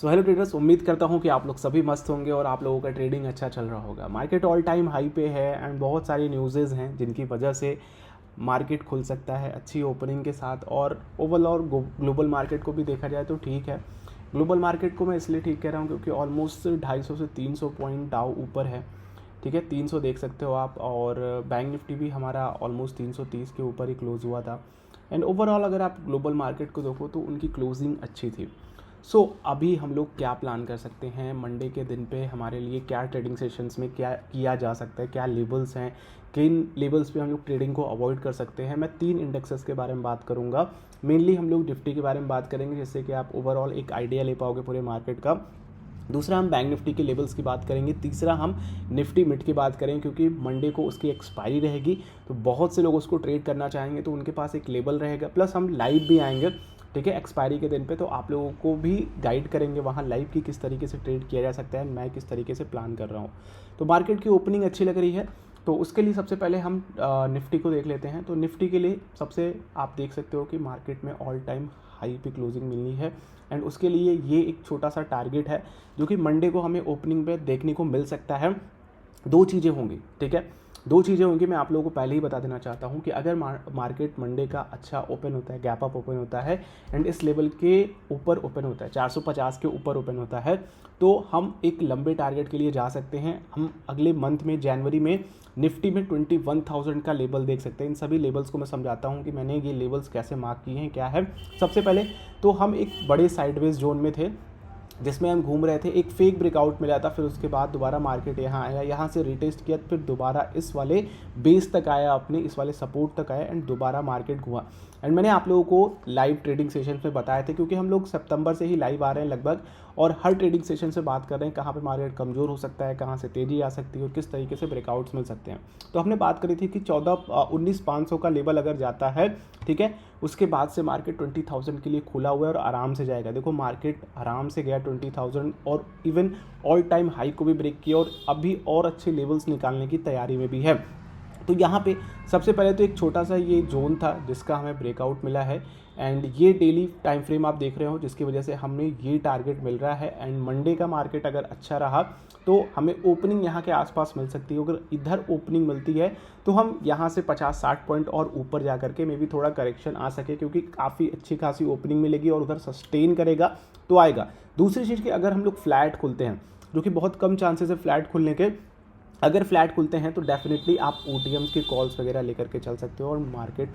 So hello traders, उम्मीद करता हूँ कि आप लोग सभी मस्त होंगे और आप लोगों का ट्रेडिंग अच्छा चल रहा होगा। मार्केट ऑल टाइम हाई पे है एंड बहुत सारी न्यूज़ेज़ हैं जिनकी वजह से मार्केट खुल सकता है अच्छी ओपनिंग के साथ। और ओवरऑल ग्लोबल मार्केट को भी देखा जाए तो ठीक है। ग्लोबल मार्केट को मैं इसलिए ठीक कह रहा हूँ क्योंकि ऑलमोस्ट 250 से 300 पॉइंट डाउ ऊपर है। ठीक है, 300 देख सकते हो आप। और बैंक निफ्टी भी हमारा ऑलमोस्ट 330 के ऊपर ही क्लोज हुआ था। एंड ओवरऑल अगर आप ग्लोबल मार्केट को देखो तो उनकी क्लोजिंग अच्छी थी। अभी हम लोग क्या प्लान कर सकते हैं मंडे के दिन पे, हमारे लिए क्या ट्रेडिंग सेशंस में क्या किया जा सकता है, क्या लेवल्स हैं, किन लेवल्स पे हम लोग ट्रेडिंग को अवॉइड कर सकते हैं। मैं 3 इंडेक्सेस के बारे में बात करूंगा। मेनली हम लोग निफ्टी के बारे में बात करेंगे जिससे कि आप ओवरऑल एक आइडिया ले पाओगे पूरे मार्केट का। दूसरा हम बैंक निफ्टी के लेवल्स की बात करेंगे। तीसरा हम निफ्टी मिड की बात करेंगे क्योंकि मंडे को उसकी एक्सपायरी रहेगी तो बहुत से लोग उसको ट्रेड करना चाहेंगे तो उनके पास एक लेवल रहेगा। प्लस हम लाइव भी आएंगे, ठीक है, एक्सपायरी के दिन पे, तो आप लोगों को भी गाइड करेंगे वहाँ लाइव की किस तरीके से ट्रेड किया जा सकता है, मैं किस तरीके से प्लान कर रहा हूँ। तो मार्केट की ओपनिंग अच्छी लग रही है तो उसके लिए सबसे पहले हम निफ्टी को देख लेते हैं। तो निफ्टी के लिए सबसे आप देख सकते हो कि मार्केट में ऑल टाइम हाई पे क्लोजिंग मिलनी है एंड उसके लिए ये एक छोटा सा टारगेट है जो कि मंडे को हमें ओपनिंग पे देखने को मिल सकता है। दो चीज़ें होंगी, ठीक है, दो चीज़ें होंगी। मैं आप लोगों को पहले ही बता देना चाहता हूँ कि अगर मार्केट मंडे का अच्छा ओपन होता है, गैप अप ओपन होता है एंड इस लेवल के ऊपर ओपन होता है, 450 के ऊपर ओपन होता है, तो हम एक लंबे टारगेट के लिए जा सकते हैं। हम अगले मंथ में जनवरी में निफ्टी में 21,000 का लेवल देख सकते हैं। इन सभी लेवल्स को मैं समझाता हूँ कि मैंने ये लेवल्स कैसे मार्क किए हैं, क्या है। सबसे पहले तो हम एक बड़े साइडवेज जोन में थे जिसमें हम घूम रहे थे, एक फेक ब्रेकआउट मिला था, फिर उसके बाद दोबारा मार्केट यहाँ आया, यहाँ से रिटेस्ट किया, फिर दोबारा इस वाले बेस तक आया, अपने इस वाले सपोर्ट तक आया एंड दोबारा मार्केट घुमा। एंड मैंने आप लोगों को लाइव ट्रेडिंग सेशन में बताया था क्योंकि हम लोग सितंबर से ही लाइव आ रहे हैं लगभग और हर ट्रेडिंग सेशन से बात कर रहे हैं कहाँ पे मार्केट कमज़ोर हो सकता है, कहाँ से तेज़ी आ सकती है और किस तरीके से ब्रेकआउट्स मिल सकते हैं। तो हमने बात करी थी कि 19,500 का लेवल अगर जाता है, ठीक है, उसके बाद से मार्केट 20,000 के लिए खुला हुआ है और आराम से जाएगा। देखो मार्केट आराम से गया 20,000 और इवन ऑल टाइम हाई को भी ब्रेक किया और अभी और अच्छे लेवल्स निकालने की तैयारी में भी है। तो यहाँ पे सबसे पहले तो एक छोटा सा ये जोन था जिसका हमें ब्रेकआउट मिला है एंड ये डेली टाइम फ्रेम आप देख रहे हो जिसकी वजह से हमें ये टारगेट मिल रहा है। एंड मंडे का मार्केट अगर अच्छा रहा तो हमें ओपनिंग यहाँ के आसपास मिल सकती है। अगर इधर ओपनिंग मिलती है तो हम यहाँ से 50-60 पॉइंट और ऊपर जा करके मे भी थोड़ा करेक्शन आ सके क्योंकि काफ़ी अच्छी खासी ओपनिंग मिलेगी और उधर सस्टेन करेगा तो आएगा। दूसरी चीज़ कि अगर हम लोग फ्लैट खुलते हैं, जो कि बहुत कम चांसेस है फ्लैट खुलने के, अगर फ्लैट खुलते हैं तो डेफिनेटली आप ओटीएम्स के कॉल्स वगैरह लेकर के चल सकते हो और मार्केट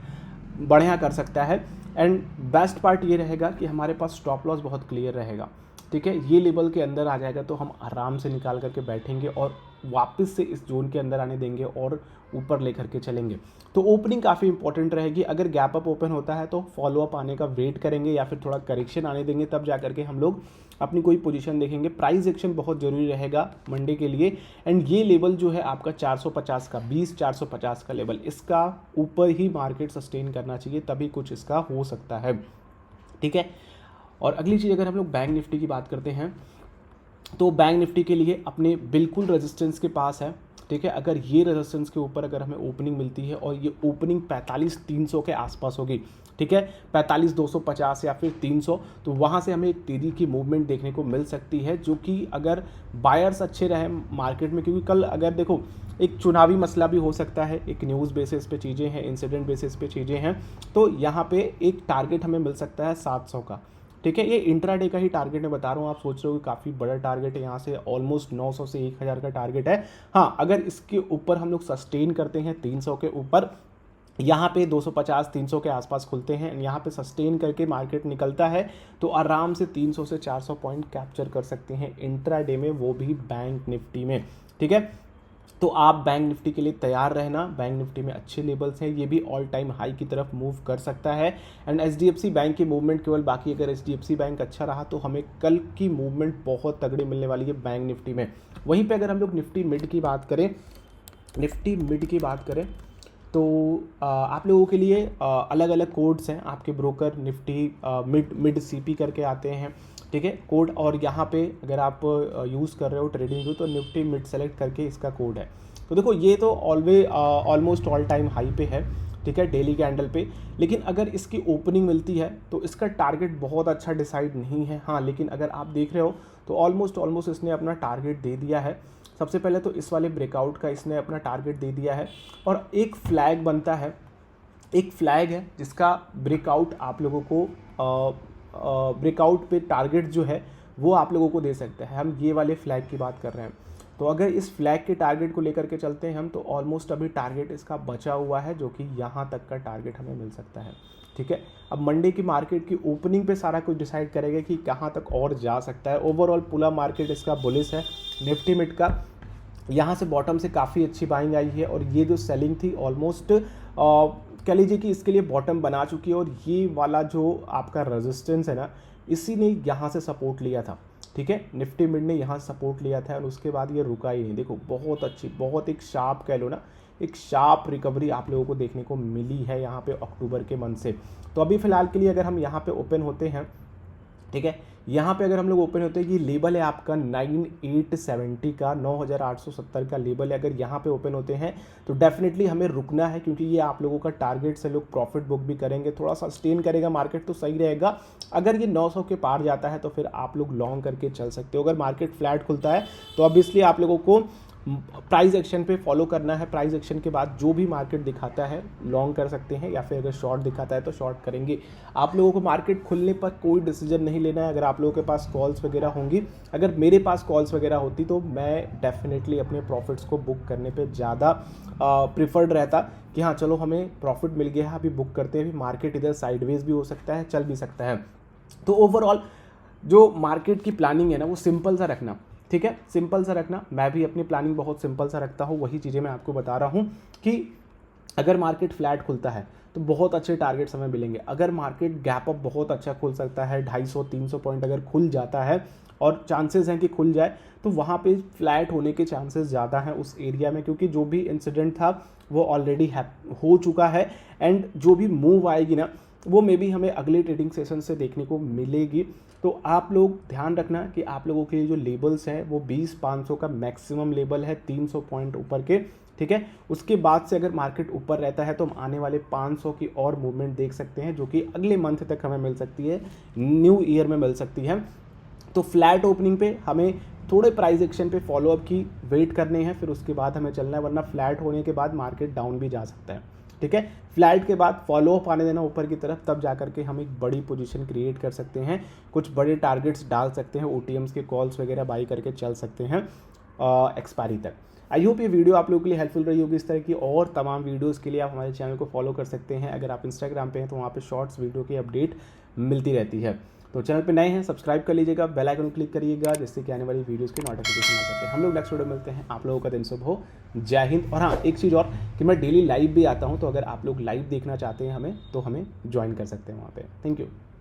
बढ़िया कर सकता है। एंड बेस्ट पार्ट ये रहेगा कि हमारे पास स्टॉप लॉस बहुत क्लियर रहेगा, ठीक है, ये लेवल के अंदर आ जाएगा तो हम आराम से निकाल करके बैठेंगे और वापस से इस जोन के अंदर आने देंगे और ऊपर लेकर के चलेंगे। तो ओपनिंग काफ़ी इंपॉर्टेंट रहेगी। अगर गैप अप ओपन होता है तो फॉलोअप आने का वेट करेंगे या फिर थोड़ा करेक्शन आने देंगे, तब जा करके हम लोग अपनी कोई पोजीशन देखेंगे। प्राइस एक्शन बहुत ज़रूरी रहेगा मंडे के लिए एंड ये लेवल जो है आपका 450 का, 20,450 का लेवल, इसका ऊपर ही मार्केट सस्टेन करना चाहिए तभी कुछ इसका हो सकता है, ठीक है। और अगली चीज़ अगर हम लोग बैंक निफ्टी की बात करते हैं तो बैंक निफ्टी के लिए अपने बिल्कुल रेजिस्टेंस के पास है, ठीक है। अगर ये रेजिस्टेंस के ऊपर अगर हमें ओपनिंग मिलती है और ये ओपनिंग 45,300 के आसपास होगी, ठीक है, 45,250 या फिर 300, तो वहाँ से हमें एक तेज़ी की मूवमेंट देखने को मिल सकती है जो कि अगर बायर्स अच्छे रहे मार्केट में, क्योंकि कल अगर देखो एक चुनावी मसला भी हो सकता है, एक न्यूज़ बेसिस पे चीज़ें हैं, इंसिडेंट बेसिस पे चीज़ें हैं, तो यहाँ पे एक टारगेट हमें मिल सकता है 700 का, ठीक है। ये इंट्राडे का ही टारगेट मैं बता रहा हूँ, आप सोच रहे हो कि काफ़ी बड़ा टारगेट है, यहाँ से ऑलमोस्ट 900 से 1,000 का टारगेट है। हाँ, अगर इसके ऊपर हम लोग सस्टेन करते हैं 300 के ऊपर, यहाँ पे 250-300 के आसपास खुलते हैं, यहाँ पे सस्टेन करके मार्केट निकलता है तो आराम से 300 से 400 पॉइंट कैप्चर कर सकते हैं इंट्राडे में, वो भी बैंक निफ्टी में, ठीक है। तो आप बैंक निफ्टी के लिए तैयार रहना। बैंक निफ्टी में अच्छे लेवल्स हैं, ये भी ऑल टाइम हाई की तरफ मूव कर सकता है। एंड एचडीएफसी बैंक की मूवमेंट केवल बाकी, अगर एचडीएफसी बैंक अच्छा रहा तो हमें कल की मूवमेंट बहुत तगड़ी मिलने वाली है बैंक निफ्टी में। वहीं पे अगर हम लोग निफ्टी मिड की बात करें, निफ्टी मिड की बात करें तो आप लोगों के लिए अलग अलग कोड्स हैं, आपके ब्रोकर निफ्टी मिड सीपी करके आते हैं, ठीक है, कोड। और यहाँ पे अगर आप यूज़ कर रहे हो ट्रेडिंग तो निफ्टी मिड सेलेक्ट करके इसका कोड है। तो देखो ये तो ऑलमोस्ट ऑल टाइम हाई पे है, ठीक है, डेली कैंडल पे। लेकिन अगर इसकी ओपनिंग मिलती है तो इसका टारगेट बहुत अच्छा डिसाइड नहीं है। हाँ, लेकिन अगर आप देख रहे हो तो ऑलमोस्ट इसने अपना टारगेट दे दिया है। सबसे पहले तो इस वाले ब्रेकआउट का इसने अपना टारगेट दे दिया है, और एक फ्लैग बनता है, एक फ्लैग है जिसका ब्रेकआउट आप लोगों को ब्रेकआउट पे टारगेट जो है वो आप लोगों को दे सकता है। हम ये वाले फ्लैग की बात कर रहे हैं। तो अगर इस फ्लैग के टारगेट को लेकर के चलते हैं हम, तो ऑलमोस्ट अभी टारगेट इसका बचा हुआ है, जो कि यहाँ तक का टारगेट हमें मिल सकता है। ठीक है, अब मंडे की मार्केट की ओपनिंग पे सारा कुछ डिसाइड करेगा कि कहाँ तक और जा सकता है। ओवरऑल पूरा मार्केट इसका बुलिश है। निफ्टी मिड का यहाँ से बॉटम से काफ़ी अच्छी बाइंग आई है, और ये जो सेलिंग थी ऑलमोस्ट कह लीजिए कि इसके लिए बॉटम बना चुकी है। और ये वाला जो आपका रेजिस्टेंस है ना, इसी ने यहाँ से सपोर्ट लिया था। ठीक है, निफ्टी मिड ने यहाँ सपोर्ट लिया था, और उसके बाद ये रुका ही नहीं। देखो बहुत अच्छी, बहुत एक शार्प कह लो ना, एक शार्प रिकवरी आप लोगों को देखने को मिली है यहाँ पे अक्टूबर के मंथ से। तो अभी फ़िलहाल के लिए अगर हम यहाँ पे ओपन होते हैं, ठीक है, यहाँ पे अगर हम लोग ओपन होते हैं, ये लेवल है आपका 9870 का, 9870 का लेवल है। अगर यहाँ पे ओपन होते हैं तो डेफिनेटली हमें रुकना है, क्योंकि ये आप लोगों का टारगेट से लोग प्रॉफिट बुक भी करेंगे। थोड़ा सा स्टेन करेगा मार्केट तो सही रहेगा। अगर ये 900 के पार जाता है तो फिर आप लोग लॉन्ग करके चल सकते हो। अगर मार्केट फ्लैट खुलता है तो ऑब्वियसली आप लोगों को प्राइस एक्शन पे फॉलो करना है। प्राइस एक्शन के बाद जो भी मार्केट दिखाता है लॉन्ग कर सकते हैं, या फिर अगर शॉर्ट दिखाता है तो शॉर्ट करेंगे। आप लोगों को मार्केट खुलने पर कोई डिसीजन नहीं लेना है। अगर आप लोगों के पास कॉल्स वगैरह होंगी, अगर मेरे पास कॉल्स वगैरह होती तो मैं डेफिनेटली अपने प्रॉफिट्स को बुक करने पे ज़्यादा प्रिफर्ड रहता कि हाँ चलो हमें प्रॉफिट मिल गया है, अभी बुक करते हैं। अभी मार्केट इधर साइडवेज भी हो सकता है, चल भी सकता है। तो ओवरऑल जो मार्केट की प्लानिंग है ना, वो सिंपल सा रखना। ठीक है, सिंपल सा रखना। मैं भी अपनी प्लानिंग बहुत सिंपल सा रखता हूँ। वही चीज़ें मैं आपको बता रहा हूँ कि अगर मार्केट फ्लैट खुलता है तो बहुत अच्छे टारगेट्स हमें मिलेंगे। अगर मार्केट गैप अप बहुत अच्छा खुल सकता है, 250-300 पॉइंट अगर खुल जाता है, और चांसेस हैं कि खुल जाए, तो वहाँ पे फ्लैट होने के चांसेस ज़्यादा हैं उस एरिया में, क्योंकि जो भी इंसिडेंट था वो ऑलरेडी हो चुका है। एंड जो भी मूव आएगी ना, वो मे बी हमें अगले ट्रेडिंग सेशन से देखने को मिलेगी। तो आप लोग ध्यान रखना कि आप लोगों के जो लेबल्स हैं वो 20-500 का मैक्सिमम लेबल है, 300 पॉइंट ऊपर के। ठीक है, उसके बाद से अगर मार्केट ऊपर रहता है तो हम आने वाले 500 की और मूवमेंट देख सकते हैं, जो कि अगले मंथ तक हमें मिल सकती है, न्यू ईयर में मिल सकती है। तो फ्लैट ओपनिंग पे हमें थोड़े प्राइस एक्शन पे फॉलोअप की वेट करने हैं, फिर उसके बाद हमें चलना है, वरना फ्लैट होने के बाद मार्केट डाउन भी जा सकता है। ठीक है, फ्लैट के बाद फॉलोअप आने देना ऊपर की तरफ, तब जाकर के हम एक बड़ी पोजीशन क्रिएट कर सकते हैं, कुछ बड़े टारगेट्स डाल सकते हैं, ओटीएम्स के कॉल्स वगैरह बाई करके चल सकते हैं एक्सपायरी तक। आई होप ये वीडियो आप लोगों के लिए हेल्पफुल रही होगी। इस तरह की और तमाम वीडियोस के लिए आप हमारे चैनल को फॉलो कर सकते हैं। अगर आप इंस्टाग्राम पे हैं तो वहाँ पे शॉर्ट्स वीडियो की अपडेट मिलती रहती है। तो चैनल पे नए हैं, सब्सक्राइब कर लीजिएगा, बेल आइकन क्लिक करिएगा, जिससे कि आने वाली वीडियोस की नोटिफिकेशन आ सके। हम लोग नेक्स्ट वीडियो मिलते हैं। आप लोगों का दिन शुभ हो। जय हिंद। और हाँ, एक चीज़ और कि मैं डेली लाइव भी आता हूँ, तो अगर आप लोग लाइव देखना चाहते हैं हमें, तो हमें ज्वाइन कर सकते हैं वहाँ पे। Thank you.